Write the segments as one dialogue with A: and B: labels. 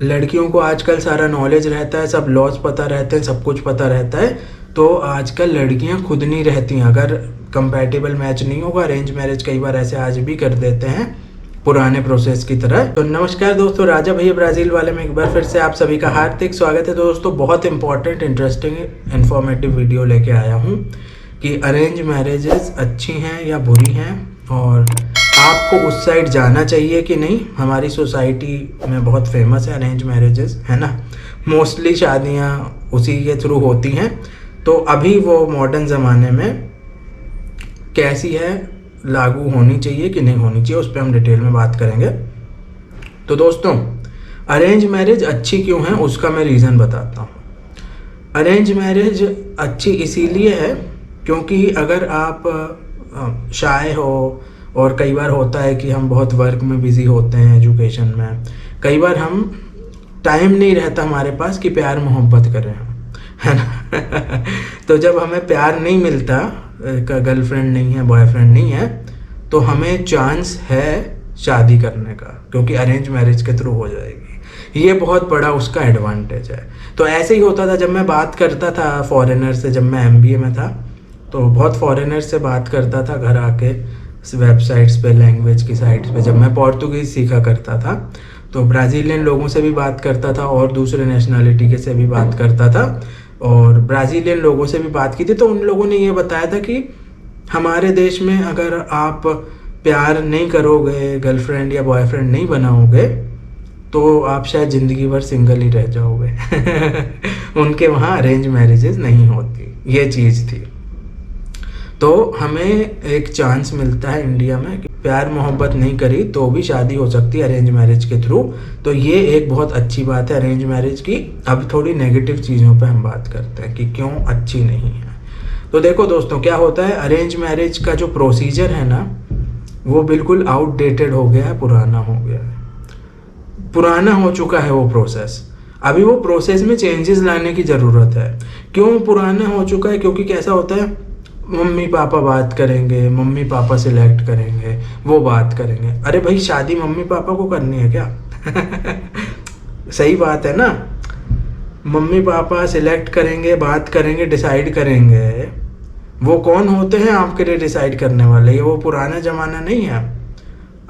A: लड़कियों को आजकल सारा नॉलेज रहता है, सब लॉज पता रहते हैं, सब कुछ पता रहता है। तो आजकल लड़कियां खुद नहीं रहती हैं, अगर कंपैटिबल मैच नहीं होगा अरेंज मैरिज कई बार ऐसे आज भी कर देते हैं पुराने प्रोसेस की तरह। तो नमस्कार दोस्तों, राजा भैया ब्राज़ील वाले में एक बार फिर से आप सभी का हार्दिक स्वागत है। दोस्तों बहुत इंपॉर्टेंट, इंटरेस्टिंग, इन्फॉर्मेटिव वीडियो लेके आया हूँ कि अरेंज मैरिजेस अच्छी हैं या बुरी हैं और आपको उस साइड जाना चाहिए कि नहीं। हमारी सोसाइटी में बहुत फेमस है अरेंज मैरिजेस, है ना। मोस्टली शादियाँ उसी के थ्रू होती हैं। तो अभी वो मॉडर्न ज़माने में कैसी है, लागू होनी चाहिए कि नहीं होनी चाहिए, उस पर हम डिटेल में बात करेंगे। तो दोस्तों अरेंज मैरिज अच्छी क्यों है उसका मैं रीज़न बताता हूँ। अरेंज मैरिज अच्छी इसीलिए है क्योंकि अगर आप शाय हो, और कई बार होता है कि हम बहुत वर्क में बिज़ी होते हैं, एजुकेशन में, कई बार हम टाइम नहीं रहता हमारे पास कि प्यार मोहब्बत करें हम, है ना। तो जब हमें प्यार नहीं मिलता, गर्लफ्रेंड नहीं है, बॉयफ्रेंड नहीं है, तो हमें चांस है शादी करने का, क्योंकि अरेंज मैरिज के थ्रू हो जाएगी। ये बहुत बड़ा उसका एडवांटेज है। तो ऐसे ही होता था जब मैं बात करता था फॉरेनर से, जब मैं MBA में था तो बहुत फॉरेनर से बात करता था घर आके, वेबसाइट्स पे, लैंग्वेज की साइट्स पे। जब मैं पोर्तुगीज़ सीखा करता था तो ब्राज़ीलियन लोगों से भी बात करता था और दूसरे नेशनलिटी के से भी बात करता था, और ब्राज़ीलियन लोगों से भी बात की थी। तो उन लोगों ने ये बताया था कि हमारे देश में अगर आप प्यार नहीं करोगे, गर्लफ्रेंड या बॉयफ्रेंड नहीं बनाओगे, तो आप शायद ज़िंदगी भर सिंगल ही रह जाओगे। उनके वहाँ अरेंज मैरिजेस नहीं होती, ये चीज़ थी। तो हमें एक चांस मिलता है इंडिया में कि प्यार मोहब्बत नहीं करी तो भी शादी हो सकती है अरेंज मैरिज के थ्रू। तो ये एक बहुत अच्छी बात है अरेंज मैरिज की। अब थोड़ी नेगेटिव चीज़ों पे हम बात करते हैं कि क्यों अच्छी नहीं है। तो देखो दोस्तों, क्या होता है, अरेंज मैरिज का जो प्रोसीजर है ना, वो बिल्कुल आउटडेटेड हो गया है, पुराना हो गया है, पुराना हो चुका है वो प्रोसेस। अभी वो प्रोसेस में चेंजेस लाने की ज़रूरत है। क्यों पुराना हो चुका है? क्योंकि कैसा होता है, मम्मी पापा बात करेंगे, मम्मी पापा सिलेक्ट करेंगे, वो बात करेंगे। अरे भाई, शादी मम्मी पापा को करनी है क्या? सही बात है ना। मम्मी पापा सिलेक्ट करेंगे, बात करेंगे, डिसाइड करेंगे। वो कौन होते हैं आपके लिए डिसाइड करने वाले? ये वो पुराना ज़माना नहीं है।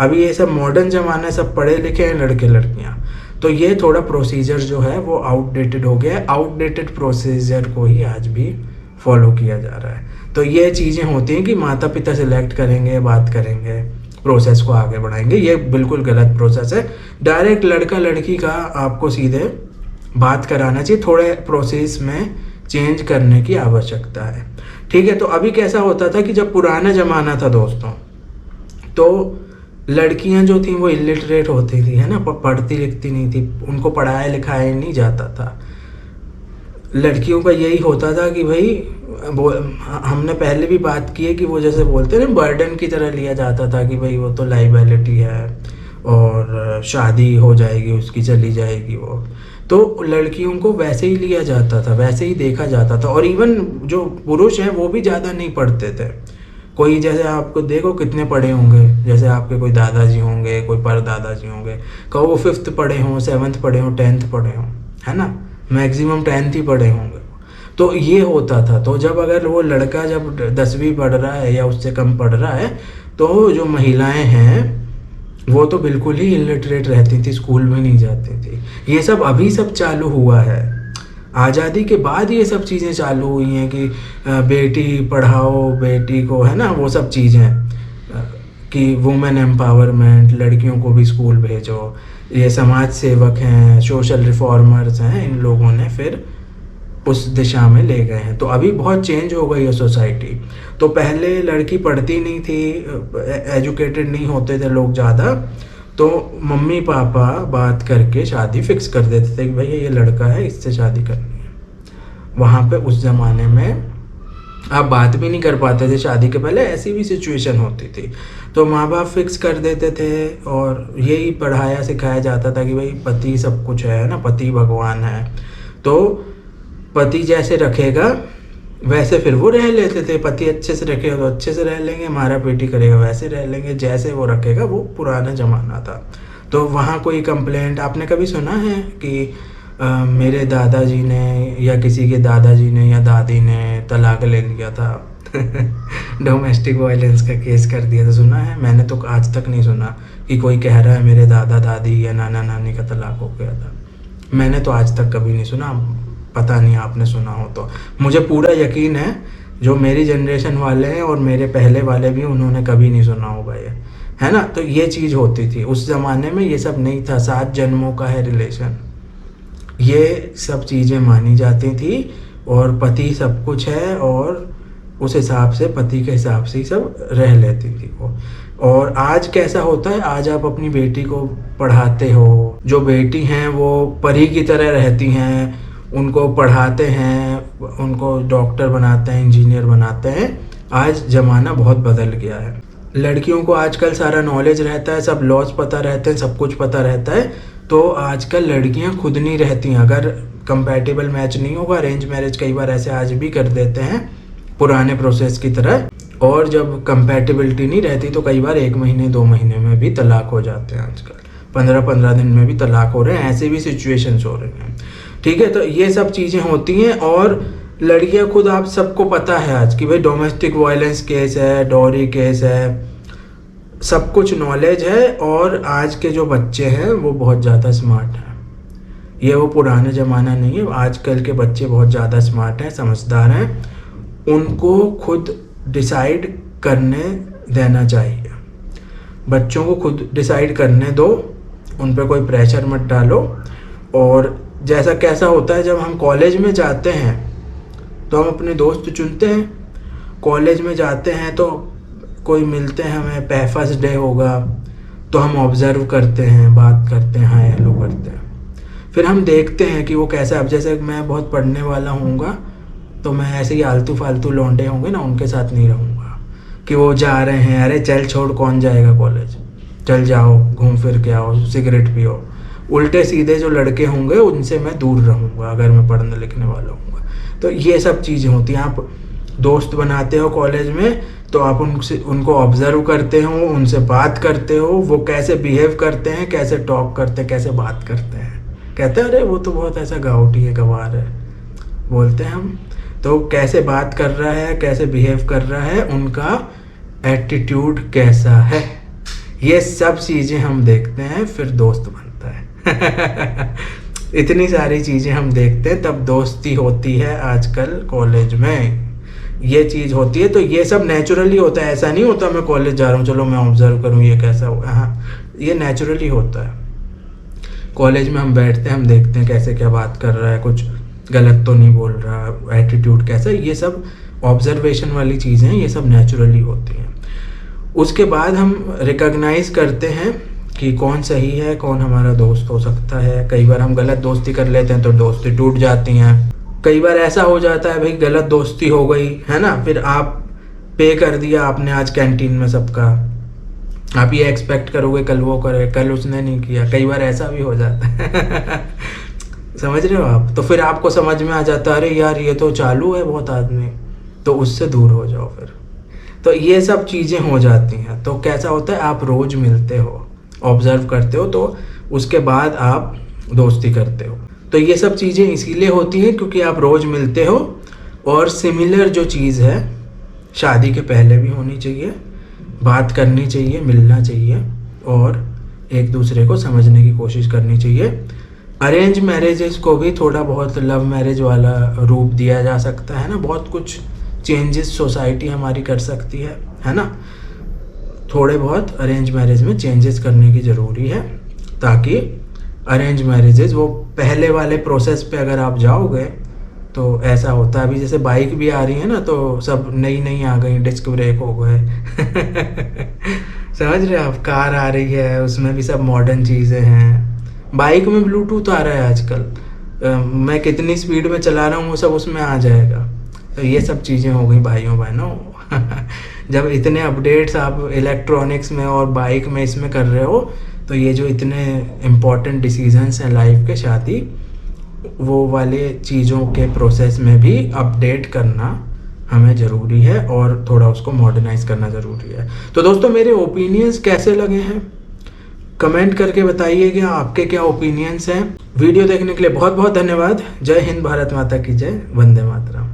A: अभी ये सब मॉडर्न ज़माना है, सब पढ़े लिखे हैं लड़के लड़कियाँ। तो ये थोड़ा प्रोसीजर जो है वो आउटडेटेड हो गया है। आउटडेटेड प्रोसीजर को ही आज भी फॉलो किया जा रहा है। तो ये चीज़ें होती हैं कि माता पिता सिलेक्ट करेंगे, बात करेंगे, प्रोसेस को आगे बढ़ाएंगे। ये बिल्कुल गलत प्रोसेस है। डायरेक्ट लड़का लड़की का आपको सीधे बात कराना चाहिए। थोड़े प्रोसेस में चेंज करने की आवश्यकता है, ठीक है। तो अभी कैसा होता था कि जब पुराना ज़माना था दोस्तों, तो लड़कियां जो थी वो इलिटरेट होती थी, है ना, पढ़ती लिखती नहीं थी, उनको पढ़ाया लिखाया नहीं जाता था। लड़कियों का यही होता था कि भाई, हमने पहले भी बात की है कि वो जैसे बोलते हैं ना, बर्डन की तरह लिया जाता था कि भाई वो तो लाइबिलिटी है और शादी हो जाएगी उसकी, चली जाएगी वो। तो लड़कियों को वैसे ही लिया जाता था, वैसे ही देखा जाता था। और इवन जो पुरुष हैं वो भी ज़्यादा नहीं पढ़ते थे। कोई जैसे आपको देखो कितने पढ़े होंगे, जैसे आपके कोई दादाजी होंगे, कोई परदादाजी होंगे, कहो वो 5th पढ़े हों, 7th पढ़े हों, 10th पढ़े हों, है ना, मैक्सिमम 10th ही पढ़े होंगे। तो ये होता था। तो जब अगर वो लड़का जब 10वीं पढ़ रहा है या उससे कम पढ़ रहा है, तो जो महिलाएं हैं वो तो बिल्कुल ही इलिटरेट रहती थी, स्कूल में नहीं जाती थी। ये सब अभी सब चालू हुआ है, आज़ादी के बाद ये सब चीज़ें चालू हुई हैं कि बेटी पढ़ाओ बेटी को, है ना, वो सब चीज़ें कि वुमेन एम्पावरमेंट, लड़कियों को भी स्कूल भेजो। ये समाज सेवक हैं, सोशल रिफॉर्मर्स हैं, इन लोगों ने फिर उस दिशा में ले गए हैं। तो अभी बहुत चेंज हो गई है सोसाइटी। तो पहले लड़की पढ़ती नहीं थी, एजुकेटेड नहीं होते थे लोग ज़्यादा, तो मम्मी पापा बात करके शादी फिक्स कर देते थे कि भैया ये लड़का है, इससे शादी करनी है। वहाँ पे उस ज़माने में आप बात भी नहीं कर पाते थे शादी के पहले, ऐसी भी सिचुएशन होती थी। तो माँ बाप फिक्स कर देते थे और यही पढ़ाया सिखाया जाता था कि भाई पति सब कुछ है ना, पति भगवान है। तो पति जैसे रखेगा वैसे फिर वो रह लेते थे। पति अच्छे से रखेगा तो अच्छे से रह लेंगे, मारा पीटी करेगा वैसे रह लेंगे, जैसे वो रखेगा। वो पुराना ज़माना था। तो वहाँ कोई कंप्लेंट आपने कभी सुना है कि मेरे दादाजी ने या किसी के दादाजी ने या दादी ने तलाक ले लिया था डोमेस्टिक वायलेंस का केस कर दिया था? सुना है? मैंने तो आज तक नहीं सुना कि कोई कह रहा है मेरे दादा दादी या नाना नानी का तलाक हो गया था। मैंने तो आज तक कभी नहीं सुना, पता नहीं आपने सुना हो तो। मुझे पूरा यकीन है जो मेरी जनरेशन वाले हैं और मेरे पहले वाले भी, उन्होंने कभी नहीं सुना होगा ये, है ना। तो ये चीज़ होती थी उस ज़माने में, ये सब नहीं था। 7 जन्मों का है रिलेशन, ये सब चीज़ें मानी जाती थी और पति सब कुछ है और उस हिसाब से पति के हिसाब से ही सब रह लेती थी वो। और आज कैसा होता है, आज आप अपनी बेटी को पढ़ाते हो, जो बेटी हैं वो परी की तरह रहती हैं, उनको पढ़ाते हैं, उनको डॉक्टर बनाते हैं, इंजीनियर बनाते हैं। आज ज़माना बहुत बदल गया है। लड़कियों को आजकल सारा नॉलेज रहता है, सब लॉज पता रहते हैं, सब कुछ पता रहता है। तो आजकल लड़कियां खुद नहीं रहती हैं। अगर कंपैटिबल मैच नहीं होगा, अरेंज मैरिज कई बार ऐसे आज भी कर देते हैं पुराने प्रोसेस की तरह। और जब कंपैटिबिलिटी नहीं रहती तो कई बार 1 महीने 2 महीने में भी तलाक हो जाते हैं। आजकल 15-15 दिन में भी तलाक हो रहे हैं, ऐसे भी सिचुएशंस हो रहे हैं। ठीक है, तो ये सब चीज़ें होती हैं। और लड़कियां खुद, आप सबको पता है आज कि भाई डोमेस्टिक वायलेंस केस है, डॉरी केस है, सब कुछ नॉलेज है। और आज के जो बच्चे हैं वो बहुत ज़्यादा स्मार्ट हैं। ये वो पुराने ज़माना नहीं है, आजकल के बच्चे बहुत ज़्यादा स्मार्ट हैं, समझदार हैं। उनको खुद डिसाइड करने देना चाहिए। बच्चों को खुद डिसाइड करने दो, उन पर कोई प्रेशर मत डालो। और जैसा कैसा होता है, जब हम कॉलेज में जाते हैं तो हम अपने दोस्त चुनते हैं। कॉलेज में जाते हैं तो कोई मिलते हैं हमें, फर्स्ट डे होगा तो हम ऑब्ज़र्व करते हैं, बात करते हैं, हाय हेलो करते हैं। फिर हम देखते हैं कि वो कैसा। अब जैसे मैं बहुत पढ़ने वाला होऊंगा तो मैं ऐसे ही आलतू फालतू लौंडे होंगे ना, उनके साथ नहीं रहूँगा कि वो जा रहे हैं, अरे चल छोड़, कौन जाएगा कॉलेज, चल जाओ घूम फिर के आओ, सिगरेट पियो। उल्टे सीधे जो लड़के होंगे उनसे मैं दूर रहूँगा अगर मैं पढ़ने लिखने वाला हूँगा। तो ये सब चीज़ें होती हैं। आप दोस्त बनाते हो कॉलेज में तो आप उनको ऑब्जर्व करते हो, उनसे बात करते हो, वो कैसे बिहेव करते हैं, कैसे टॉक करते हैं, कैसे बात करते हैं। कहते हैं अरे वो तो बहुत ऐसा गाउटी है, गंवार है, बोलते हैं हम। तो कैसे बात कर रहा है, कैसे बिहेव कर रहा है, उनका एटीट्यूड कैसा है, ये सब चीज़ें हम देखते हैं, फिर दोस्त बनता है इतनी सारी चीज़ें हम देखते हैं, तब दोस्ती होती है आजकल कॉलेज में। ये चीज़ होती है। तो ये सब नेचुरली होता है, ऐसा नहीं होता मैं कॉलेज जा रहा हूँ चलो मैं ऑब्जर्व करूँ ये कैसा होगा। हाँ, ये नेचुरली होता है। कॉलेज में हम बैठते हैं, हम देखते हैं कैसे क्या बात कर रहा है, कुछ गलत तो नहीं बोल रहा, एटीट्यूड कैसा, ये सब ऑब्जर्वेशन वाली चीज़ें हैं, ये सब नेचुरली होती हैं। उसके बाद हम रिकॉग्नाइज करते हैं कि कौन सही है, कौन हमारा दोस्त हो सकता है। कई बार हम गलत दोस्ती कर लेते हैं तो दोस्ती टूट जाती हैं। कई बार ऐसा हो जाता है भाई गलत दोस्ती हो गई है ना, फिर आप पे कर दिया आपने आज कैंटीन में सबका, आप ये एक्सपेक्ट करोगे कल वो करे, कल उसने नहीं किया। कई बार ऐसा भी हो जाता है समझ रहे हो आप। तो फिर आपको समझ में आ जाता है अरे यार ये तो चालू है बहुत आदमी, तो उससे दूर हो जाओ फिर। तो ये सब चीज़ें हो जाती हैं। तो कैसा होता है, आप रोज़ मिलते हो, ऑब्जर्व करते हो, तो उसके बाद आप दोस्ती करते हो। तो ये सब चीज़ें इसीलिए होती हैं क्योंकि आप रोज़ मिलते हो। और सिमिलर जो चीज़ है शादी के पहले भी होनी चाहिए, बात करनी चाहिए, मिलना चाहिए और एक दूसरे को समझने की कोशिश करनी चाहिए। अरेंज मैरिजेस को भी थोड़ा बहुत लव मैरिज वाला रूप दिया जा सकता है ना, बहुत कुछ चेंजेस सोसाइटी हमारी कर सकती है ना। थोड़े बहुत अरेंज मैरिज में चेंजेस करने की ज़रूरी है ताकि अरेंज मैरिजेस वो पहले वाले प्रोसेस पे अगर आप जाओगे तो ऐसा होता है। अभी जैसे बाइक भी आ रही है ना, तो सब नई आ गई, डिस्क ब्रेक हो गए समझ रहे आप, कार आ रही है उसमें भी सब मॉडर्न चीज़ें हैं। बाइक में ब्लूटूथ आ रहा है आजकल, मैं कितनी स्पीड में चला रहा हूँ वो सब उसमें आ जाएगा। तो ये सब चीज़ें हो गई भाइयों बहनों जब इतने अपडेट्स आप इलेक्ट्रॉनिक्स में और बाइक में इसमें कर रहे हो, तो ये जो इतने इम्पॉर्टेंट डिसीजंस हैं लाइफ के, शादी, वो वाले चीज़ों के प्रोसेस में भी अपडेट करना हमें ज़रूरी है और थोड़ा उसको मॉडर्नाइज करना ज़रूरी है। तो दोस्तों मेरे ओपिनियंस कैसे लगे हैं कमेंट करके बताइए कि आपके क्या ओपिनियंस हैं। वीडियो देखने के लिए बहुत बहुत धन्यवाद। जय हिंद, भारत माता की जय, वंदे मातरम।